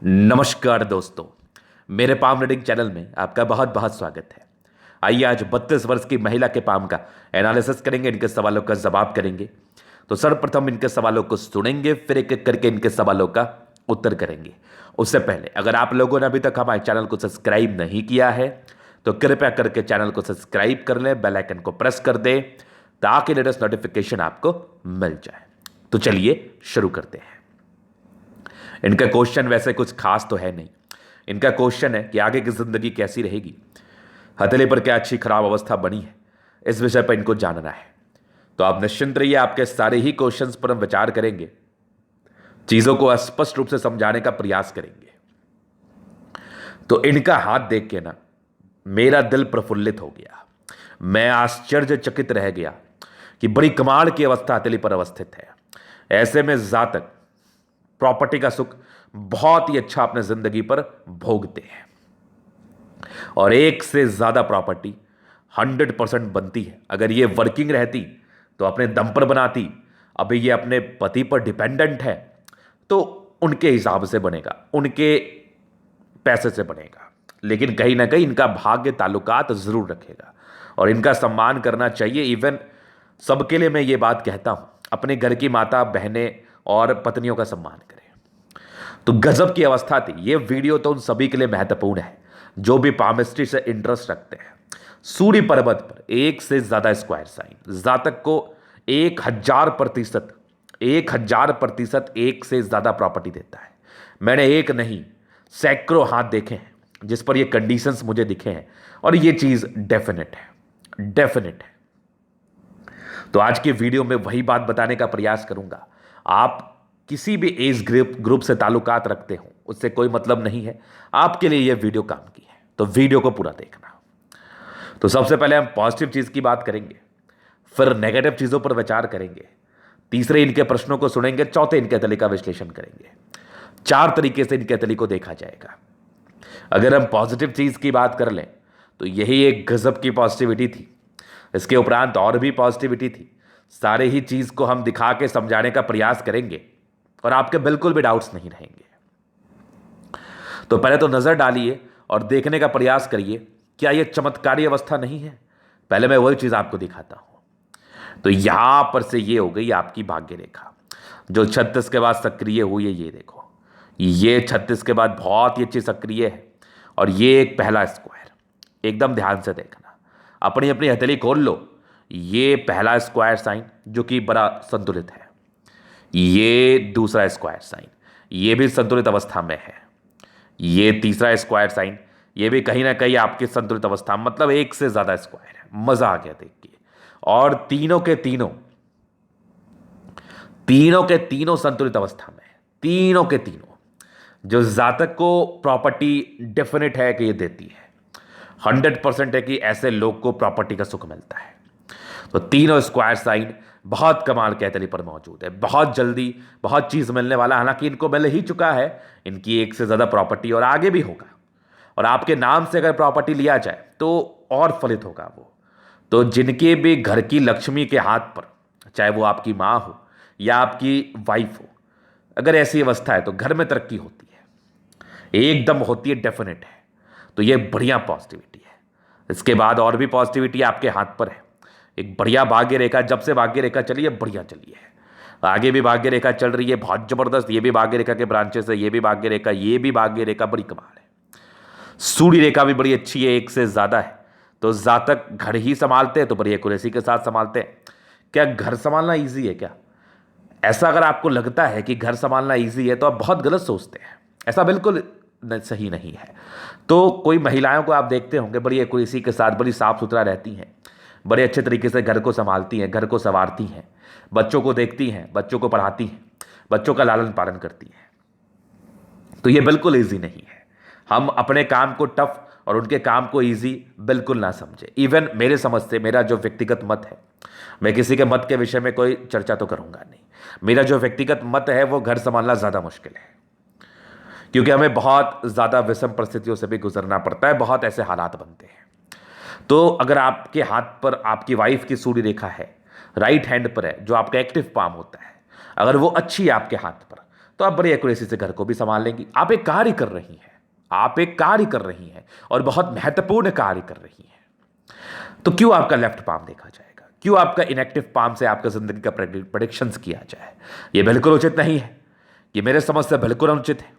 नमस्कार दोस्तों, मेरे पाम रीडिंग चैनल में आपका बहुत बहुत स्वागत है। आइए आज 32 वर्ष की महिला के पाम का एनालिसिस करेंगे, इनके सवालों का जवाब करेंगे। तो सर्वप्रथम इनके सवालों को सुनेंगे, फिर एक एक करके इनके सवालों का उत्तर करेंगे। उससे पहले अगर आप लोगों ने अभी तक हमारे चैनल को सब्सक्राइब नहीं किया है तो कृपया करके चैनल को सब्सक्राइब कर लें, बेल आइकन को प्रेस कर दें ताकि लेटेस्ट नोटिफिकेशन आपको मिल जाए। तो चलिए शुरू करते हैं। इनका क्वेश्चन वैसे कुछ खास तो है नहीं। इनका क्वेश्चन है कि आगे की जिंदगी कैसी रहेगी, हथेली पर क्या अच्छी खराब अवस्था बनी है, इस विषय पर इनको जानना है। तो आप निश्चिंत रहिए, आपके सारे ही क्वेश्चंस पर हम विचार करेंगे, चीजों को स्पष्ट रूप से समझाने का प्रयास करेंगे। तो इनका हाथ देख के ना मेरा दिल प्रफुल्लित हो गया। मैं आश्चर्यचकित रह गया कि बड़ी कमाल की अवस्था हथेली पर अवस्थित है। ऐसे में जातक प्रॉपर्टी का सुख बहुत ही अच्छा अपने जिंदगी पर भोगते हैं और एक से ज्यादा प्रॉपर्टी 100% बनती है। अगर ये वर्किंग रहती तो अपने दम पर बनाती, अभी ये अपने पति पर डिपेंडेंट है तो उनके हिसाब से बनेगा, उनके पैसे से बनेगा। लेकिन कहीं ना कहीं इनका भाग्य ताल्लुकात जरूर रखेगा और इनका सम्मान करना चाहिए। इवन सबके लिए मैं ये बात कहता हूं, अपने घर की माता बहनें और पत्नियों का सम्मान करें। तो गजब की अवस्था थी। ये वीडियो तो उन सभी के लिए महत्वपूर्ण है जो भी पामिस्ट्री से इंटरेस्ट रखते हैं। सूर्य पर्वत पर एक से ज्यादा स्क्वायर साइन जातक को 1000% एक से ज्यादा प्रॉपर्टी देता है। मैंने एक नहीं सैकड़ों हाथ देखे हैं जिस पर ये कंडीशंस मुझे दिखे हैं और ये चीज डेफिनेट है। तो आज के वीडियो में वही बात बताने का प्रयास करूंगा। आप किसी भी एज ग्रुप से ताल्लुकात रखते हो उससे कोई मतलब नहीं है, आपके लिए यह वीडियो काम की है, तो वीडियो को पूरा देखना। तो सबसे पहले हम पॉजिटिव चीज की बात करेंगे, फिर नेगेटिव चीजों पर विचार करेंगे, तीसरे इनके प्रश्नों को सुनेंगे, चौथे इनके हथेली का विश्लेषण करेंगे। 4 तरीके से इनके हथेली को देखा जाएगा। अगर हम पॉजिटिव चीज की बात कर लें तो यही एक गजब की पॉजिटिविटी थी। इसके उपरांत और भी पॉजिटिविटी थी। सारे ही चीज को हम दिखा के समझाने का प्रयास करेंगे और आपके बिल्कुल भी डाउट्स नहीं रहेंगे। तो पहले तो नजर डालिए और देखने का प्रयास करिए, क्या यह चमत्कारी अवस्था नहीं है। पहले मैं वही चीज आपको दिखाता हूं। तो यहां पर से ये हो गई आपकी भाग्य रेखा जो 36 के बाद सक्रिय हुई है। ये देखो, ये 36 के बाद बहुत ही अच्छी सक्रिय है और ये एक पहला स्क्वायर, एकदम ध्यान से देखना, अपनी अपनी हथेली खोल लो। ये पहला स्क्वायर साइन जो कि बड़ा संतुलित है, ये दूसरा स्क्वायर साइन, ये भी संतुलित अवस्था में है, ये तीसरा स्क्वायर साइन, ये भी कहीं ना कहीं आपकी संतुलित अवस्था, मतलब एक से ज्यादा स्क्वायर है। मजा आ गया देख के। और तीनों के तीनों संतुलित अवस्था में है। तीनों के तीनों जो जातक को प्रॉपर्टी डेफिनेट है कि ये देती है, 100% है कि ऐसे लोग को प्रॉपर्टी का सुख मिलता है। तो तीनों स्क्वायर साइन बहुत कमाल के हथेली पर मौजूद है। बहुत जल्दी बहुत चीज मिलने वाला, हालांकि इनको मिल ही चुका है इनकी एक से ज्यादा प्रॉपर्टी और आगे भी होगा। और आपके नाम से अगर प्रॉपर्टी लिया जाए तो और फलित होगा वो। तो जिनके भी घर की लक्ष्मी के हाथ पर, चाहे वो आपकी माँ हो या आपकी वाइफ हो, अगर ऐसी अवस्था है तो घर में तरक्की होती है, एकदम होती है, डेफिनेट है। तो ये बढ़िया पॉजिटिविटी है। इसके बाद और भी पॉजिटिविटी आपके हाथ पर है। एक बढ़िया भाग्य रेखा, जब से भाग्य रेखा चली है बढ़िया चली है, आगे भी भाग्य रेखा चल रही है बहुत जबरदस्त। ये भी भाग्य रेखा के ब्रांचेस है, ये भी भाग्य रेखा, बड़ी कमाल है। सूर्य रेखा भी बड़ी अच्छी है, एक से ज्यादा है। तो जातक घर ही संभालते हैं तो बड़ी एक्यूरेसी के साथ संभालते हैं। क्या घर संभालना ईजी है क्या? ऐसा अगर आपको लगता है कि घर संभालना ईजी है तो आप बहुत गलत सोचते हैं। ऐसा बिल्कुल सही नहीं है। तो कोई महिलाओं को आप देखते होंगे बड़ी एक्यूरेसी के साथ, बड़ी साफ सुथरा रहती हैं, बड़े अच्छे तरीके से घर को संभालती हैं, घर को संवारती हैं, बच्चों को देखती हैं, बच्चों को पढ़ाती हैं, बच्चों का लालन पालन करती हैं। तो ये बिल्कुल ईजी नहीं है। हम अपने काम को टफ और उनके काम को ईजी बिल्कुल ना समझे। इवन मेरे समझ से, मेरा जो व्यक्तिगत मत है, मैं किसी के मत के विषय में कोई चर्चा तो करूंगा नहीं, मेरा जो व्यक्तिगत मत है वो घर संभालना ज्यादा मुश्किल है, क्योंकि हमें बहुत ज्यादा विषम परिस्थितियों से भी गुजरना पड़ता है, बहुत ऐसे हालात बनते हैं। तो अगर आपके हाथ पर आपकी वाइफ की सूर्य रेखा है, राइट हैंड पर है, जो आपका एक्टिव पाम होता है, अगर वो अच्छी है आपके हाथ पर, तो आप बड़ी एक्यूरेसी से घर को भी संभाल लेंगी। आप एक कार्य कर रही हैं, आप एक कार्य कर रही हैं और बहुत महत्वपूर्ण कार्य कर रही हैं, तो क्यों आपका लेफ्ट पाम देखा जाएगा? क्यों आपका इनएक्टिव पाम से आपका जिंदगी का प्रेडिक्शंस किया जाए? ये बिल्कुल उचित नहीं है, ये मेरे समझ से बिल्कुल अनुचित है।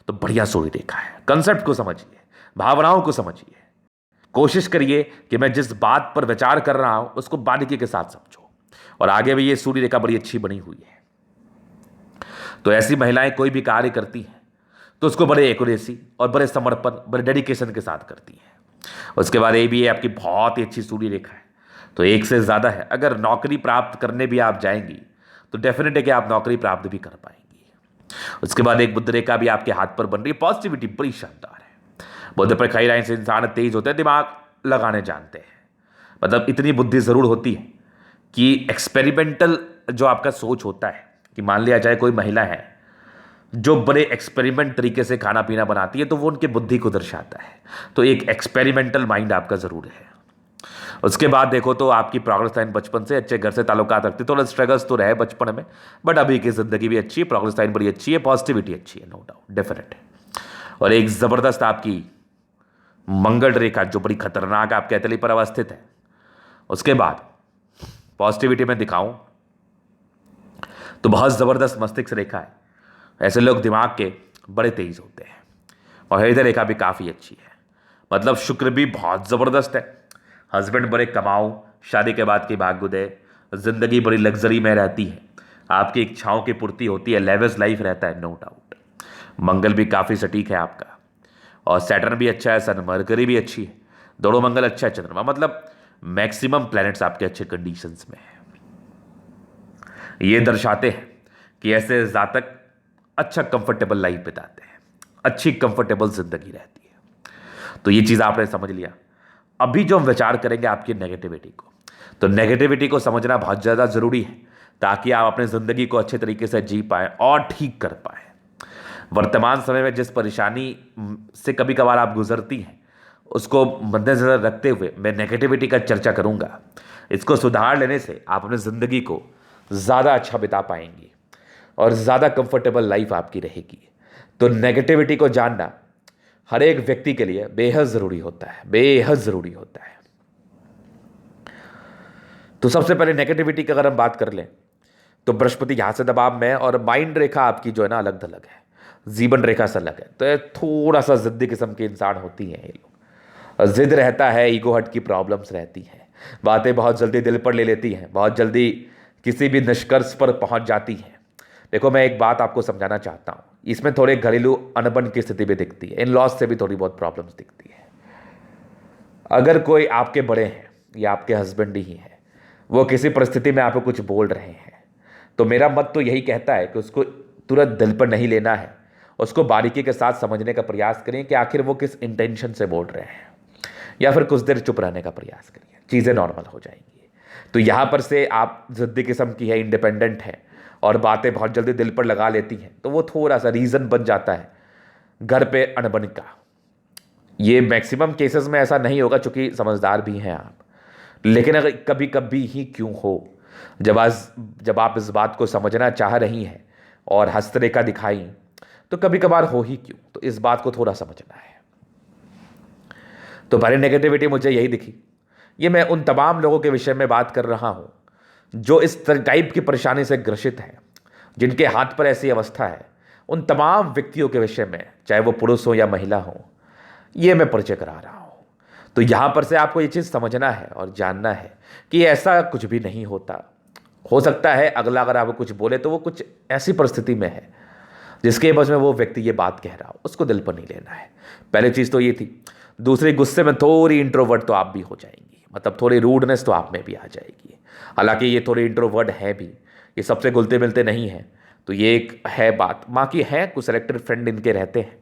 तो बढ़िया सूर्य रेखा है, कंसेप्ट को समझिए, भावनाओं को समझिए, कोशिश करिए कि मैं जिस बात पर विचार कर रहा हूं उसको बारीकी के साथ समझो। और आगे भी ये सूर्य रेखा बड़ी अच्छी बनी हुई है। तो ऐसी महिलाएं कोई भी कार्य करती हैं तो उसको बड़े एक्यूरेसी और बड़े समर्पण, बड़े डेडिकेशन के साथ करती हैं। उसके बाद ये भी है, आपकी बहुत ही अच्छी सूर्य रेखा है, तो एक से ज़्यादा है। अगर नौकरी प्राप्त करने भी आप जाएंगी तो डेफिनेट है कि आप नौकरी प्राप्त भी कर पाएंगी। उसके बाद एक बुध रेखा भी आपके हाथ पर बन रही है, पॉजिटिविटी बड़ी शानदार है। बुध पर खड़ी लाइन से इंसान तेज होते हैं, दिमाग लगाने जानते हैं, मतलब इतनी बुद्धि ज़रूर होती है कि एक्सपेरिमेंटल जो आपका सोच होता है, कि मान लिया जाए कोई महिला है जो बड़े एक्सपेरिमेंट तरीके से खाना पीना बनाती है, तो वो उनके बुद्धि को दर्शाता है। तो एक एक्सपेरिमेंटल माइंड आपका ज़रूर है। उसके बाद देखो तो आपकी प्रोग्रेस लाइन बचपन से अच्छे घर से ताल्लुकात रखती है। थोड़ा स्ट्रगल्स तो रहे बचपन में, बट अभी की ज़िंदगी भी अच्छी है, प्रोग्रेस लाइन बड़ी अच्छी है, पॉजिटिविटी अच्छी है, नो डाउट, डेफिनेट है। और एक ज़बरदस्त आपकी मंगल रेखा जो बड़ी खतरनाक आपके हथेली पर अवस्थित है। उसके बाद पॉजिटिविटी में दिखाऊं तो बहुत ज़बरदस्त मस्तिष्क रेखा है। ऐसे लोग दिमाग के बड़े तेज होते हैं। और हृदय रेखा भी काफ़ी अच्छी है, मतलब शुक्र भी बहुत ज़बरदस्त है। हस्बैंड बड़े कमाओ, शादी के बाद की भाग्योदय, ज़िंदगी बड़ी लग्जरी में रहती है, आपकी इच्छाओं की पूर्ति होती है, लेविश लाइफ रहता है, नो डाउट। मंगल भी काफ़ी सटीक है आपका, और सैटर्न भी अच्छा है, सन मरकरी भी अच्छी है, दोनों मंगल अच्छा है, चंद्रमा, मतलब मैक्सिमम प्लैनेट्स आपके अच्छे कंडीशंस में है। ये दर्शाते हैं कि ऐसे जातक अच्छा कंफर्टेबल लाइफ बिताते हैं, अच्छी कंफर्टेबल जिंदगी रहती है। तो ये चीज़ आपने समझ लिया। अभी जो हम विचार करेंगे आपकी नेगेटिविटी को, तो नेगेटिविटी को समझना बहुत ज़्यादा ज़रूरी है, ताकि आप अपनी ज़िंदगी को अच्छे तरीके से जी पाएँ और ठीक कर पाएँ। वर्तमान समय में जिस परेशानी से कभी कभार आप गुजरती हैं, उसको मद्देनजर रखते हुए मैं नेगेटिविटी का चर्चा करूंगा। इसको सुधार लेने से आप अपनी ज़िंदगी को ज़्यादा अच्छा बिता पाएंगी और ज़्यादा कंफर्टेबल लाइफ आपकी रहेगी। तो नेगेटिविटी को जानना हर एक व्यक्ति के लिए बेहद ज़रूरी होता है, बेहद ज़रूरी होता है। तो सबसे पहले नेगेटिविटी की अगर हम बात कर लें तो बृहस्पति यहाँ से दबाव में, और माइंड रेखा आपकी जो है ना अलग थलग है, जीवन रेखा से अलग है। तो ये थोड़ा सा ज़िद्दी किस्म के इंसान होती हैं ये लोग, जिद रहता है, ईगो हट की प्रॉब्लम्स रहती हैं, बातें बहुत जल्दी दिल पर ले लेती हैं, बहुत जल्दी किसी भी निष्कर्ष पर पहुंच जाती हैं। देखो मैं एक बात आपको समझाना चाहता हूँ, इसमें थोड़े घरेलू अनबन की स्थिति भी दिखती है, इन लॉज से भी थोड़ी बहुत प्रॉब्लम्स दिखती है। अगर कोई आपके बड़े हैं या आपके हस्बैंड ही हैं, वो किसी परिस्थिति में आपको कुछ बोल रहे हैं, तो मेरा मत तो यही कहता है कि उसको तुरंत दिल पर नहीं लेना है, उसको बारीकी के साथ समझने का प्रयास करें कि आखिर वो किस इंटेंशन से बोल रहे हैं, या फिर कुछ देर चुप रहने का प्रयास करिए, चीज़ें नॉर्मल हो जाएंगी। तो यहाँ पर से आप ज़िद्दी किस्म की है, इंडिपेंडेंट है और बातें बहुत जल्दी दिल पर लगा लेती हैं, तो वो थोड़ा सा रीज़न बन जाता है घर पे अनबन का। ये मैक्सिमम केसेस में ऐसा नहीं होगा चूँकि समझदार भी हैं आप, लेकिन अगर कभी कभी ही क्यों हो, जब आप इस बात को समझना चाह रही हैं और हस्तरेखा दिखाई, तो कभी कभार हो ही क्यों, तो इस बात को थोड़ा समझना है। तो पहले नेगेटिविटी मुझे यही दिखी। ये मैं उन तमाम लोगों के विषय में बात कर रहा हूँ जो इस टाइप की परेशानी से ग्रसित हैं, जिनके हाथ पर ऐसी अवस्था है, उन तमाम व्यक्तियों के विषय में, चाहे वो पुरुष हो या महिला हो, ये मैं परिचय करा रहा हूँ। तो यहाँ पर से आपको ये चीज़ समझना है और जानना है कि ऐसा कुछ भी नहीं होता। हो सकता है अगला अगर आपको कुछ बोले तो वो कुछ ऐसी परिस्थिति में है जिसके वजह में वो व्यक्ति ये बात कह रहा हो, उसको दिल पर नहीं लेना है। पहली चीज़ तो ये थी। दूसरी, गुस्से में थोड़ी इंट्रोवर्ट तो आप भी हो जाएंगी, मतलब थोड़ी रूडनेस तो आप में भी आ जाएगी। हालांकि ये थोड़े इंट्रोवर्ट है भी, ये सबसे घुलते मिलते नहीं हैं, तो ये एक है बात। बाकी है कुछ सेलेक्टेड फ्रेंड इनके रहते हैं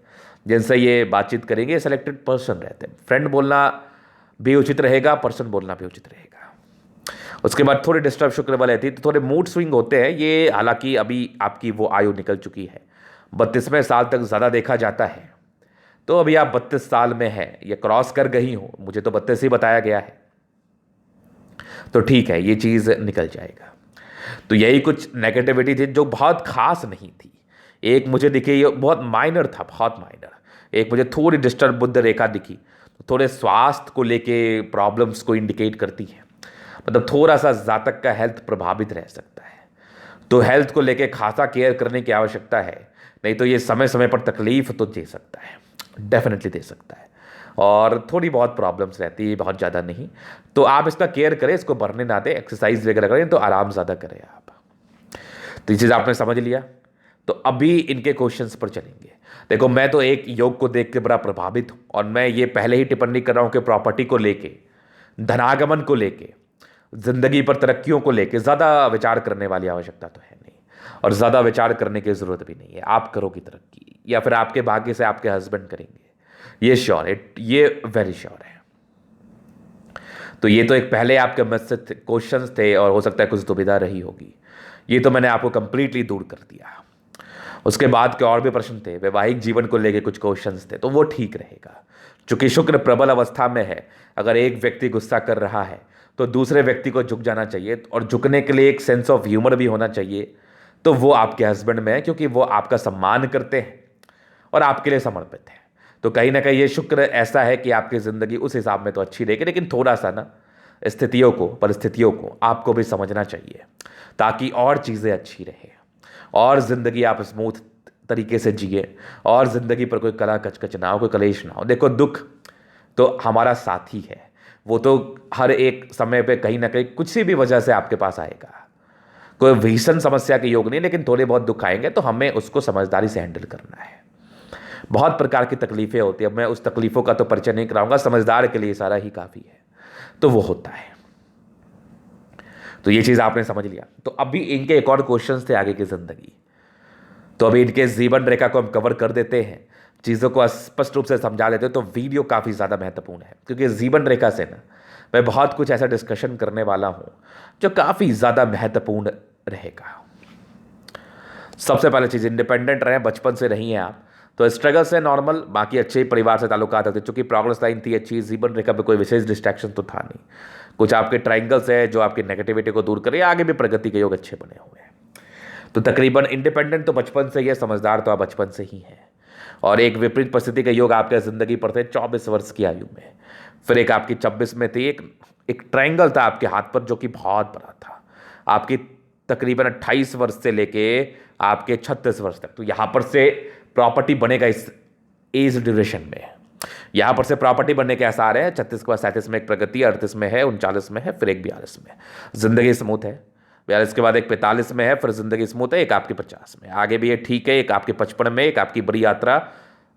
जिनसे ये बातचीत करेंगे, सेलेक्टेड पर्सन रहते हैं। फ्रेंड बोलना भी उचित रहेगा, पर्सन बोलना भी उचित रहेगा। उसके बाद थोड़ी डिस्टर्ब शुक्र वाले थी, तो थोड़े मूड स्विंग होते हैं ये। हालांकि अभी आपकी वो आयु निकल चुकी है, 32वें साल तक ज़्यादा देखा जाता है, तो अभी आप 32 साल में हैं, ये क्रॉस कर गई हो, मुझे तो 32 ही बताया गया है, तो ठीक है, ये चीज़ निकल जाएगा। तो यही कुछ नेगेटिविटी थी जो बहुत खास नहीं थी, एक मुझे दिखी, ये बहुत माइनर था, बहुत माइनर। एक मुझे थोड़ी डिस्टर्ब बुद्ध रेखा दिखी, तो थोड़े स्वास्थ्य को लेके प्रॉब्लम्स को इंडिकेट करती है। मतलब थोड़ा सा जातक का हेल्थ प्रभावित रह सकता है, तो हेल्थ को लेके खासा केयर करने की आवश्यकता है। नहीं तो ये समय समय पर तकलीफ तो दे सकता है, डेफिनेटली दे सकता है। और थोड़ी बहुत प्रॉब्लम्स रहती है, बहुत ज़्यादा नहीं। तो आप इसका केयर करें, इसको बढ़ने ना दें, एक्सरसाइज वगैरह करें, तो आराम ज़्यादा करें आप। तो ये चीज़ आपने समझ लिया। तो अभी इनके क्वेश्चंस पर चलेंगे। देखो, मैं तो एक योग को देख के बड़ा प्रभावित हूँ, और मैं ये पहले ही टिप्पणी कर रहा हूँ कि प्रॉपर्टी को लेके, धनागमन को लेके, जिंदगी पर तरक्कियों को लेके ज़्यादा विचार करने वाली आवश्यकता तो है नहीं, और ज़्यादा विचार करने की ज़रूरत भी नहीं है। आप करोगे तरक्की, या फिर आपके भाग्य से आपके हस्बैंड करेंगे, ये श्योर है, ये वेरी श्योर है। तो ये तो एक पहले आपके मत से क्वेश्चंस थे, और हो सकता है कुछ दुविधा रही होगी, ये तो मैंने आपको कंप्लीटली दूर कर दिया। उसके बाद के और भी प्रश्न थे, वैवाहिक जीवन को लेके कुछ क्वेश्चंस थे, तो वो ठीक रहेगा। चूंकि शुक्र प्रबल अवस्था में है, अगर एक व्यक्ति गुस्सा कर रहा है तो दूसरे व्यक्ति को झुक जाना चाहिए, और झुकने के लिए एक सेंस ऑफ ह्यूमर भी होना चाहिए। तो वो आपके हस्बैंड में है, क्योंकि वो आपका सम्मान करते हैं और आपके लिए समर्पित है। तो कहीं ना कहीं ये शुक्र ऐसा है कि आपकी ज़िंदगी उस हिसाब में तो अच्छी रहेगी, लेकिन थोड़ा सा ना स्थितियों को, परिस्थितियों को आपको भी समझना चाहिए, ताकि और चीज़ें अच्छी रहे, और ज़िंदगी आप स्मूथ तरीके से जिए, और ज़िंदगी पर कोई कला कचकच ना हो, कोई कलेश ना हो। देखो, दुख तो हमारा साथी है, वो तो हर एक समय पे कहीं ना कहीं कुछ सी भी वजह से आपके पास आएगा। कोई भीषण समस्या के योग नहीं, लेकिन थोड़े बहुत दुख आएंगे, तो हमें उसको समझदारी से हैंडल करना है। बहुत प्रकार की तकलीफें होती है, मैं उस तकलीफों का तो परिचय नहीं कराऊंगा, समझदार के लिए सारा ही काफ़ी है, तो वो होता है। तो ये चीज़ आपने समझ लिया। तो अभी इनके एक और क्वेश्चन थे आगे की ज़िंदगी, तो अभी इनके जीवन रेखा को हम कवर कर देते हैं, चीज़ों को स्पष्ट रूप से समझा देते हैं। तो वीडियो काफ़ी ज़्यादा महत्वपूर्ण है, क्योंकि जीवन रेखा से ना मैं बहुत कुछ ऐसा डिस्कशन करने वाला हूँ जो काफ़ी ज़्यादा महत्वपूर्ण रहेगा। सबसे पहले चीज़, इंडिपेंडेंट रहे, बचपन से रही हैं आप, तो स्ट्रगल से नॉर्मल, बाकी अच्छे परिवार से ताल्लुकात होते, चूंकि प्रोग्रेस लाइन थी अच्छी, जीवन रेखा पे कोई विशेष डिस्ट्रैक्शन तो था नहीं। कुछ आपके ट्राइंगल्स है जो आपकी नेगेटिविटी को दूर करे, आगे भी प्रगति के योग अच्छे बने हुए हैं। तो तकरीबन इंडिपेंडेंट तो बचपन से ही है, समझदार तो आप बचपन से ही हैं। और एक विपरीत परिस्थिति के योग आपके ज़िंदगी पर थे 24 वर्ष की आयु में, फिर एक आपकी 26 में थी, एक ट्राइंगल था आपके हाथ पर जो कि बहुत बड़ा था, आपकी तकरीबन 28 वर्ष से लेके आपके 36 वर्ष तक। तो यहाँ पर से प्रॉपर्टी बनेगा इस एज ड्यूरेशन में, यहाँ पर से प्रॉपर्टी बनने के आसार है। 36 के बाद 37 में एक प्रगति, 38 में है, 39 में है, फिर एक 42 में। जिंदगी स्मूथ है। 42 के बाद एक 45 में है, फिर जिंदगी स्मूथ है, एक आपकी 50 में, आगे भी ये ठीक है, एक आपके 55 में, एक आपकी बड़ी यात्रा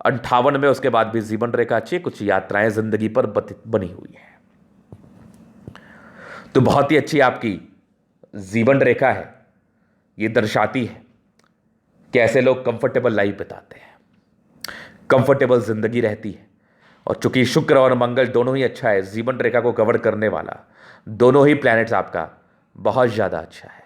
58 में, उसके बाद भी जीवन रेखा अच्छी, कुछ यात्राएं जिंदगी पर बनी हुई है। तो बहुत ही अच्छी आपकी जीवन रेखा है, ये दर्शाती है कि ऐसे लोग कंफर्टेबल लाइफ बिताते हैं, कंफर्टेबल जिंदगी रहती है। और चूंकि शुक्र और मंगल दोनों ही अच्छा है, जीवन रेखा को कवर करने वाला दोनों ही प्लैनेट्स आपका बहुत ज़्यादा अच्छा है,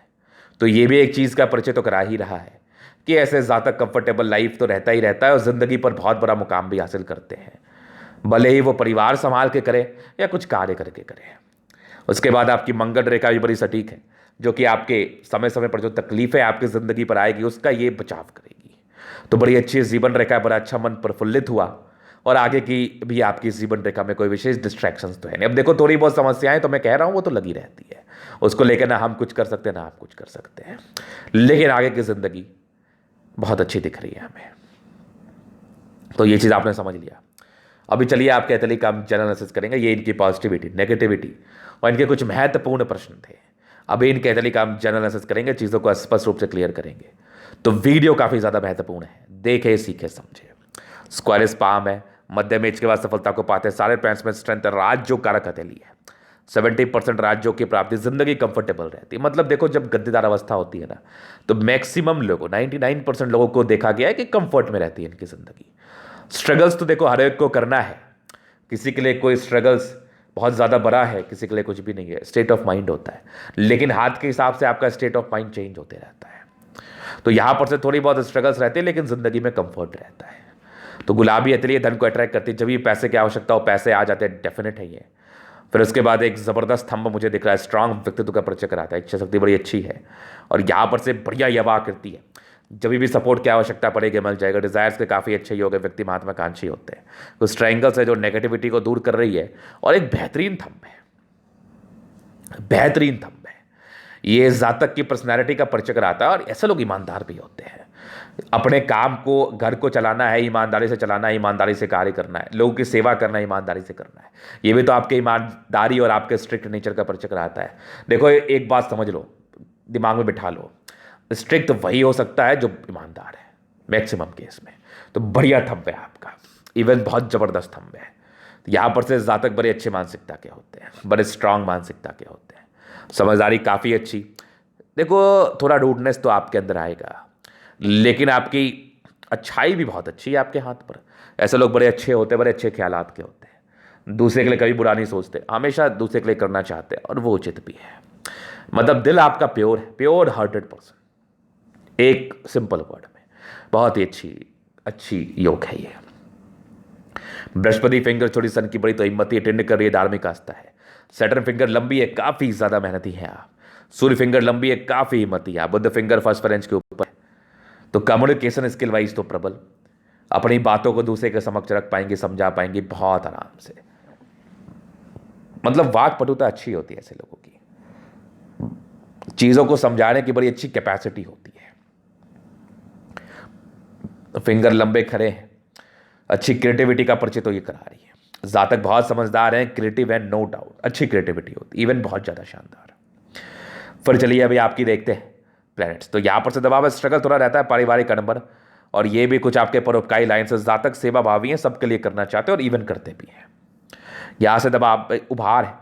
तो ये भी एक चीज़ का परिचय तो करा ही रहा है कि ऐसे ज़्यादा कंफर्टेबल लाइफ तो रहता ही रहता है, और ज़िंदगी पर बहुत बड़ा मुकाम भी हासिल करते हैं, भले ही वो परिवार संभाल के करे या कुछ कार्य करके करे। उसके बाद आपकी मंगल रेखा भी बड़ी सटीक है, जो कि आपके समय समय पर जो तकलीफें आपकी ज़िंदगी पर आएगी उसका ये बचाव करेगी। तो बड़ी अच्छी जीवन रेखा, बड़ा अच्छा मन प्रफुल्लित हुआ, और आगे की भी आपकी जीवन रेखा में कोई विशेष डिस्ट्रैक्शंस तो है नहीं। अब देखो, थोड़ी बहुत समस्याएं तो मैं कह रहा हूं वो तो लगी रहती है, उसको लेकर ना हम कुछ कर सकते हैं ना आप कुछ कर सकते हैं, लेकिन आगे की जिंदगी बहुत अच्छी दिख रही है हमें। तो ये चीज़ आपने समझ लिया। अभी चलिए आपके एथली का हम चैनल एनालिसिस करेंगे, ये इनकी पॉजिटिविटी, नेगेटिविटी और इनके कुछ महत्वपूर्ण प्रश्न थे। अभी इनके एथली का हम चैनल एनालिसिस करेंगे, चीज़ों को स्पष्ट रूप से क्लियर करेंगे। तो वीडियो काफ़ी ज़्यादा महत्वपूर्ण है, देखे सीखे समझे। स्क्वायरिस पाम है, मध्यम एज के बाद सफलता को पाते हैं, सारे पॉइंट्स में स्ट्रेंथ है, राजयोग कारक हथेली है, 70% राजयोग की प्राप्ति, जिंदगी कंफर्टेबल रहती है। मतलब देखो, जब गद्देदार अवस्था होती है ना, तो मैक्सिमम लोगों, 99% लोगों को देखा गया है कि कंफर्ट में रहती है इनकी जिंदगी। स्ट्रगल्स तो देखो हर एक को करना है, किसी के लिए कोई स्ट्रगल्स बहुत ज़्यादा बड़ा है, किसी के लिए कुछ भी नहीं है, स्टेट ऑफ माइंड होता है, लेकिन हाथ के हिसाब से आपका स्टेट ऑफ माइंड चेंज होते रहता है। तो यहाँ पर से थोड़ी बहुत स्ट्रगल्स रहते हैं, लेकिन जिंदगी में कंफर्ट रहता है। तो गुलाबी हथेली धन को अट्रैक्ट करती है, जब भी पैसे की आवश्यकता हो पैसे आ जाते हैं, डेफिनेट है ये। फिर उसके बाद एक ज़बरदस्त स्तंभ मुझे दिख रहा है, स्ट्रांग व्यक्तित्व का परिचय कराता है, इच्छा शक्ति बड़ी अच्छी है, और यहाँ पर से बढ़िया युवा आकृति है, जब भी सपोर्ट की आवश्यकता पड़ेगी मिल जाएगा। डिजायर्स के काफ़ी अच्छे योग है, व्यक्ति महत्वाकांक्षी होते हैं। कुछ ट्रायंगल्स है जो नेगेटिविटी को दूर कर रही है, और एक बेहतरीन थंब है, बेहतरीन थंब है। ये जातक की पर्सनैलिटी का परिचय कराता है, और ऐसे लोग ईमानदार भी होते हैं। अपने काम को, घर को चलाना है ईमानदारी से चलाना है, ईमानदारी से कार्य करना है, लोगों की सेवा करना है, ईमानदारी से करना है। ये भी तो आपके ईमानदारी और आपके स्ट्रिक्ट नेचर का परिचय कराता है। देखो एक बात समझ लो, दिमाग में बिठा लो, स्ट्रिक्ट वही हो सकता है जो ईमानदार है मैक्सिमम केस में। तो बढ़िया थंब है आपका, इवन बहुत जबरदस्त थंब है। यहां पर से जातक बड़े अच्छे मानसिकता के होते हैं, बड़े स्ट्रांग मानसिकता के होते हैं, समझदारी काफ़ी अच्छी। देखो थोड़ा रूडनेस तो आपके अंदर आएगा, लेकिन आपकी अच्छाई भी बहुत अच्छी है आपके हाथ पर। ऐसे लोग बड़े अच्छे होते हैं, बड़े अच्छे ख्यालात के होते हैं, दूसरे के लिए कभी बुरा नहीं सोचते, हमेशा दूसरे के लिए करना चाहते हैं, और वो उचित भी है। मतलब दिल आपका प्योर है, प्योर हार्टेड पर्सन, एक सिंपल वर्ड में। बहुत ही अच्छी योग है ये। बृहस्पति फिंगर छोटी सन की बड़ी तो हिम्मती अटेंड कर रही है, धार्मिक आस्था है। सैटर्न फिंगर लंबी है, काफी ज्यादा मेहनती है आप। सूर्य फिंगर लंबी है, काफी हिम्मती है। बुध फिंगर फर्स्ट फ्रेंच के ऊपर है। तो कम्युनिकेशन स्किल वाइज तो प्रबल, अपनी बातों को दूसरे के समक्ष रख पाएंगे, समझा पाएंगे बहुत आराम से। मतलब वाक पटुता अच्छी होती है ऐसे लोगों की, चीजों को समझाने की बड़ी अच्छी कैपेसिटी होती है। फिंगर लंबे खड़े हैं, अच्छी क्रिएटिविटी का परिचय तो ये करा रही है। जातक बहुत समझदार हैं, क्रिएटिव है, नो डाउट, अच्छी क्रिएटिविटी होती, इवन बहुत ज़्यादा शानदार। फिर चलिए अभी आपकी देखते हैं प्लैनेट्स। तो यहाँ पर से दबाव स्ट्रगल थोड़ा रहता है, पारिवारिक अडंबर, और ये भी कुछ आपके परोपकारी लाइन से। जातक सेवा भावी हैं, सबके लिए करना चाहते हैं और इवन करते भी हैं। यहाँ से दबाव उभार है,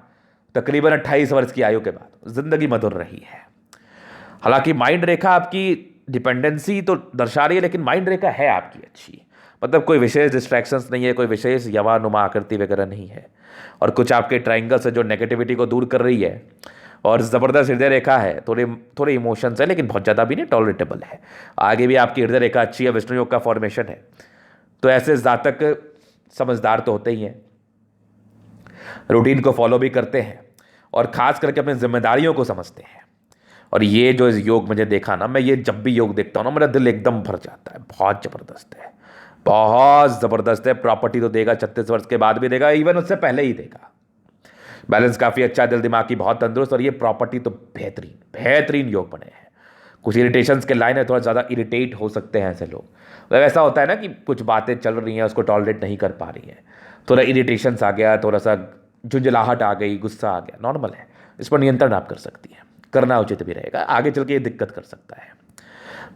तकरीबन 28 वर्ष की आयु के बाद जिंदगी मधुर रही है। हालांकि माइंड रेखा आपकी डिपेंडेंसी तो दर्शा रही है, लेकिन माइंड रेखा है आपकी अच्छी। मतलब कोई विशेष डिस्ट्रैक्शंस नहीं है, कोई विशेष यवानुमा आकृति वगैरह नहीं है, और कुछ आपके ट्राइंगल्स है जो नेगेटिविटी को दूर कर रही है, और ज़बरदस्त हृदय रेखा है। थोड़े इमोशंस है, लेकिन बहुत ज़्यादा भी नहीं, टॉलरेटेबल है। आगे भी आपकी हृदय रेखा अच्छी है, विष्णु योग का फॉर्मेशन है। तो ऐसे जातक समझदार तो होते ही हैं, रूटीन को फॉलो भी करते हैं, और खास करके अपनी जिम्मेदारियों को समझते हैं। और ये जो इस योग मुझे देखा ना, मैं ये जब भी योग देखता हूँ ना, मेरा दिल एकदम भर जाता है। बहुत ज़बरदस्त है, बहुत ज़बरदस्त है। प्रॉपर्टी तो देगा, 36 वर्ष के बाद भी देगा, इवन उससे पहले ही देगा। बैलेंस काफ़ी अच्छा, दिल दिमाग की बहुत तंदुरुस्त, और ये प्रॉपर्टी तो बेहतरीन बेहतरीन योग बने हैं। कुछ इरिटेशंस के लाइन है, थोड़ा ज़्यादा इरिटेट हो सकते हैं ऐसे लोग। मतलब ऐसा होता है ना कि कुछ बातें चल रही हैं, उसको टॉलरेट नहीं कर पा रही हैं, थोड़ा इरिटेशंस आ गया, थोड़ा सा झुंझलाहट आ गई, गुस्सा आ गया, नॉर्मल है। इस पर नियंत्रण आप कर सकती हैं, करना उचित भी रहेगा, आगे चल के ये दिक्कत कर सकता है।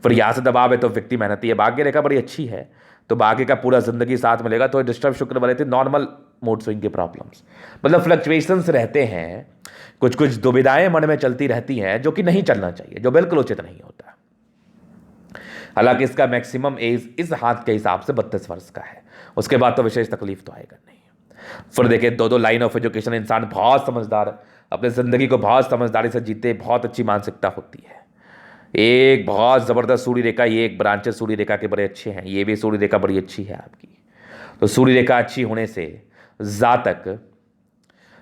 फिर यहाँ से दबाव है तो व्यक्ति मेहनती है। भाग्य रेखा बड़ी अच्छी है, तो भाग्य का पूरा जिंदगी साथ मिलेगा। तो डिस्टर्ब शुक्र वाले थे, नॉर्मल मूड स्विंग के प्रॉब्लम्स, मतलब फ्लक्चुएशंस रहते हैं, कुछ कुछ दुविधाएं मन में चलती रहती हैं, जो कि नहीं चलना चाहिए, जो बिल्कुल उचित नहीं होता। हालांकि इसका मैक्सिमम एज इस हाथ के हिसाब से 32 वर्ष का है, उसके बाद तो विशेष तकलीफ तो आएगा नहीं। फिर देखिए दो लाइन ऑफ एजुकेशन, इंसान बहुत समझदार, अपने जिंदगी को बहुत समझदारी से जीते, बहुत अच्छी मानसिकता होती है। एक बहुत ज़बरदस्त सूर्य रेखा, ये एक ब्रांचेस सूर्य रेखा के बड़े अच्छे हैं, ये भी सूर्य रेखा बड़ी अच्छी है आपकी। तो सूर्य रेखा अच्छी होने से जातक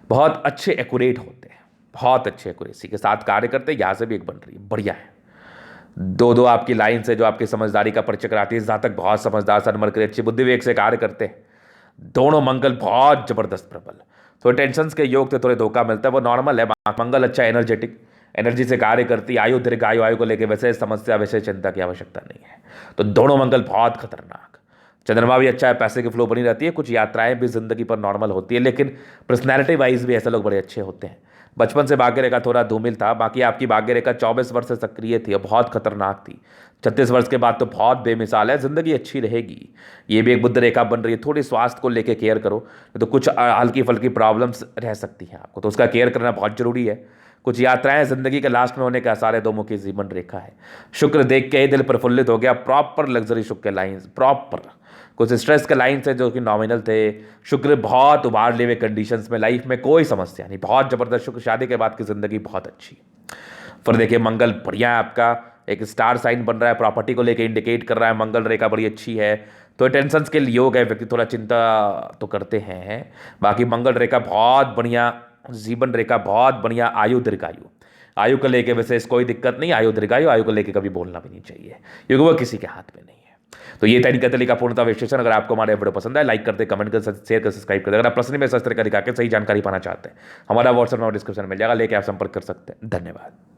बहुत अच्छे एक्यूरेट होते हैं, बहुत अच्छे एक्यूरेसी के साथ कार्य करते हैं। यहाँ से भी एक बन रही है, बढ़िया है। दो आपकी लाइन से जो आपकी समझदारी का परिचय कराती है। जातक बहुत समझदार, सन्मर के अच्छी बुद्धि विवेक से कार्य करते हैं। दोनों मंगल बहुत जबरदस्त प्रबल, थोड़े टेंशन के योग थे, थोड़े धोखा मिलता है, वो नॉर्मल है। मंगल अच्छा एनर्जेटिक, एनर्जी से कार्य करती। आयु दीर्घ आयु को लेकर वैसे समस्या, वैसे चिंता की आवश्यकता नहीं है। तो दोनों मंगल बहुत खतरनाक। चंद्रमा भी अच्छा है, पैसे की फ्लो बनी रहती है, कुछ यात्राएं भी जिंदगी पर नॉर्मल होती है, लेकिन पर्सनैलिटी वाइज भी ऐसे लोग बड़े अच्छे होते हैं। बचपन से भाग्य रेखा थोड़ा धूमिल था, बाकी आपकी भाग्य रेखा 24 वर्ष से सक्रिय थी और बहुत खतरनाक थी। 36 वर्ष के बाद तो बहुत बेमिसाल है, जिंदगी अच्छी रहेगी। ये भी एक बुध रेखा बन रही है। थोड़ी स्वास्थ्य को लेकर केयर करो, तो कुछ हल्की फुल्की प्रॉब्लम्स रह सकती हैं आपको, तो उसका केयर करना बहुत जरूरी है। कुछ यात्राएं जिंदगी के लास्ट में होने के आसार है। दो मुखी जीवन रेखा है। शुक्र देख के ही दिल प्रफुल्लित हो गया, प्रॉपर लग्जरी शुक्र के लाइंस, प्रॉपर। कुछ स्ट्रेस के लाइंस है जो कि नॉमिनल थे। शुक्र बहुत उभार ले हुए कंडीशंस में, लाइफ में कोई समस्या नहीं, बहुत जबरदस्त शुक्र। शादी के बाद की जिंदगी बहुत अच्छी। फिर देखिए मंगल बढ़िया है आपका, एक स्टार साइन बन रहा है, प्रॉपर्टी को लेकर इंडिकेट कर रहा है। मंगल रेखा बड़ी अच्छी है, तो टेंशन के योग है, व्यक्ति थोड़ा चिंता तो करते हैं। बाकी मंगल रेखा बहुत बढ़िया, जीवन रेखा बहुत बढ़िया, आयु दीर्घायु। आयु को लेके विशेष कोई दिक्कत नहीं, आयु दीर्घायु, आयु को लेके कभी बोलना भी नहीं चाहिए क्योंकि वो किसी के हाथ में नहीं है। तो ये तैनिक कतली का पूर्णतः विश्लेषण। अगर आपको हमारे वीडियो पसंद है, लाइक करते, कमेंट कर, शेयर कर, सब्सक्राइब कर। अगर आप प्रश्न में शस्त्र का दिखा के सही जानकारी पाना चाहते हैं, हमारा व्हाट्सएप नंबर डिस्क्रिप्शन में मिल जाएगा, लेके आप संपर्क कर सकते हैं। धन्यवाद।